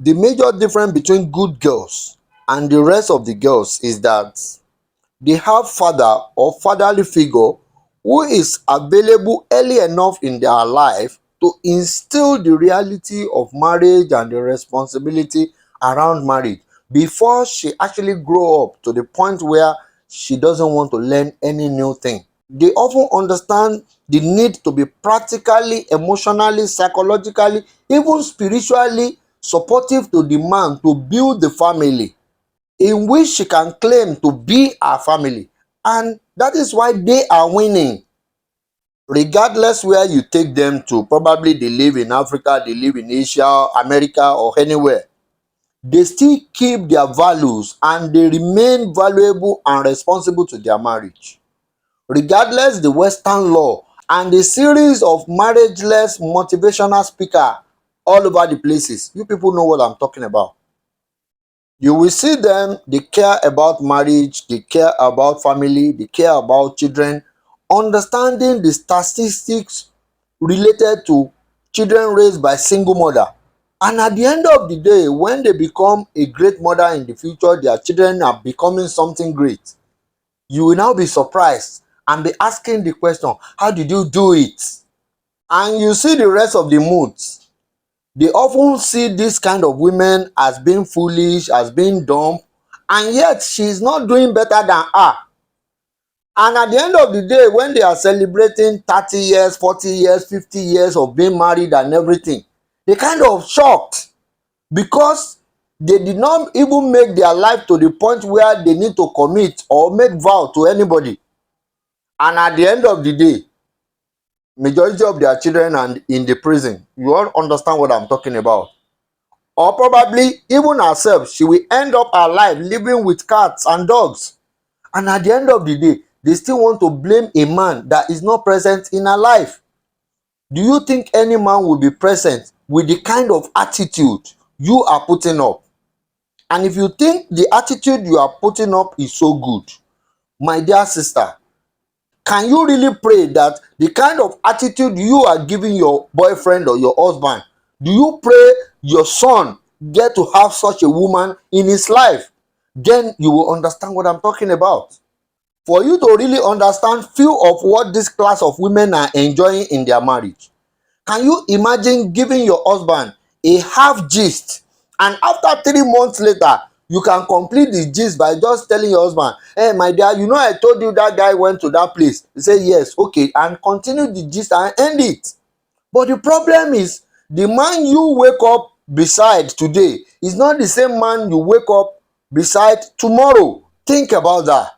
The major difference between good girls and the rest of the girls is that they have father or fatherly figure who is available early enough in their life to instill the reality of marriage and the responsibility around marriage before she actually grow up to the point where she doesn't want to learn any new thing. They often understand the need to be practically, emotionally, psychologically, even spiritually supportive to the man to build the family in which she can claim to be her family. And that is why they are winning. Regardless where you take them to, probably they live in Africa, they live in Asia, America, or anywhere, they still keep their values and they remain valuable and responsible to their marriage. Regardless the Western law and the series of marriageless motivational speaker all over the places, you people know what I'm talking about. You will see them, they care about marriage, they care about family, they care about children, understanding the statistics related to children raised by single mother. And at the end of the day, when they become a great mother in the future, their children are becoming something great. You will now be surprised and be asking the question, how did you do it? And you see the rest of the moods. They often see this kind of women as being foolish, as being dumb, and yet she is not doing better than her. And at the end of the day, when they are celebrating 30 years, 40 years, 50 years of being married and everything, they kind of shocked because they did not even make their life to the point where they need to commit or make vow to anybody. And at the end of the day, majority of their children are in the prison. You all understand what I'm talking about. Or probably even herself, she will end up her life living with cats and dogs. And at the end of the day, they still want to blame a man that is not present in her life. Do you think any man will be present with the kind of attitude you are putting up? And if you think the attitude you are putting up is so good, my dear sister, can you really pray that the kind of attitude you are giving your boyfriend or your husband, do you pray your son get to have such a woman in his life? Then you will understand what I'm talking about. For you to really understand few of what this class of women are enjoying in their marriage, can you imagine giving your husband a half gist and after 3 months later you can complete the gist by just telling your husband, hey my dear, you know I told you that guy went to that place. He say yes, okay, and continue the gist and end it. But the problem is the man you wake up beside today is not the same man you wake up beside tomorrow. Think about that.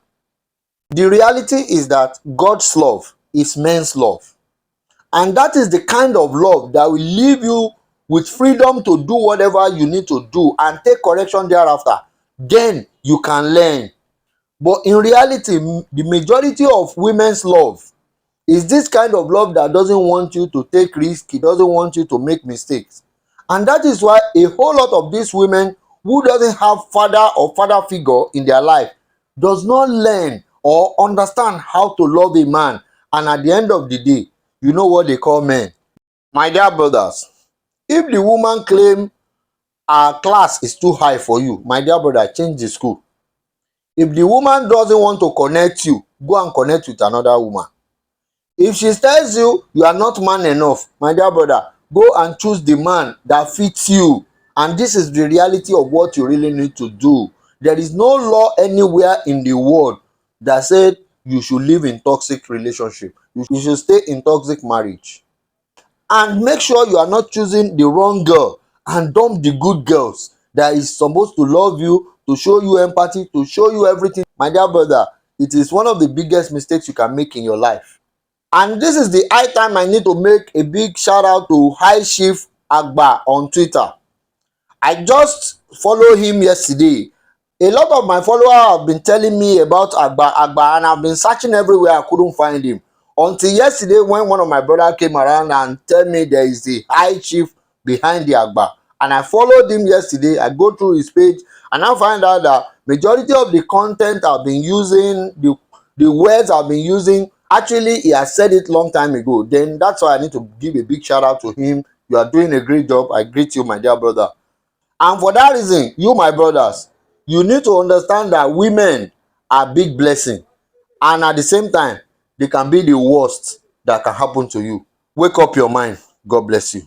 The reality is that God's love is men's love. And that is the kind of love that will leave you with freedom to do whatever you need to do and take correction thereafter. Then you can learn. But in reality, the majority of women's love is this kind of love that doesn't want you to take risks, it doesn't want you to make mistakes. And that is why a whole lot of these women who doesn't have father or father figure in their life does not learn or understand how to love a man. And at the end of the day, you know what they call men. My dear brothers, if the woman claim her class is too high for you, my dear brother, change the school. If the woman doesn't want to connect you, go and connect with another woman. If she tells you you are not man enough, my dear brother, go and choose the man that fits you. And this is the reality of what you really need to do. There is no law anywhere in the world that said you should live in toxic relationship. You should stay in toxic marriage. And make sure you are not choosing the wrong girl and dump the good girls that is supposed to love you, to show you empathy, to show you everything. My dear brother, it is one of the biggest mistakes you can make in your life. And this is the high time I need to make a big shout out to High Chief Agba on Twitter. I just follow him yesterday. A lot of my followers have been telling me about Agba, and I've been searching everywhere. I couldn't find him until yesterday when one of my brothers came around and tell me there is the High Chief behind the Agba. And I followed him yesterday. I go through his page and I find out that majority of the content I've been using, the words I've been using, actually he has said it long time ago. Then that's why I need to give a big shout out to him. You are doing a great job. I greet you, my dear brother. And for that reason, you my brothers, you need to understand that women are big blessing, and at the same time they can be the worst that can happen to you. Wake up your mind. God bless you.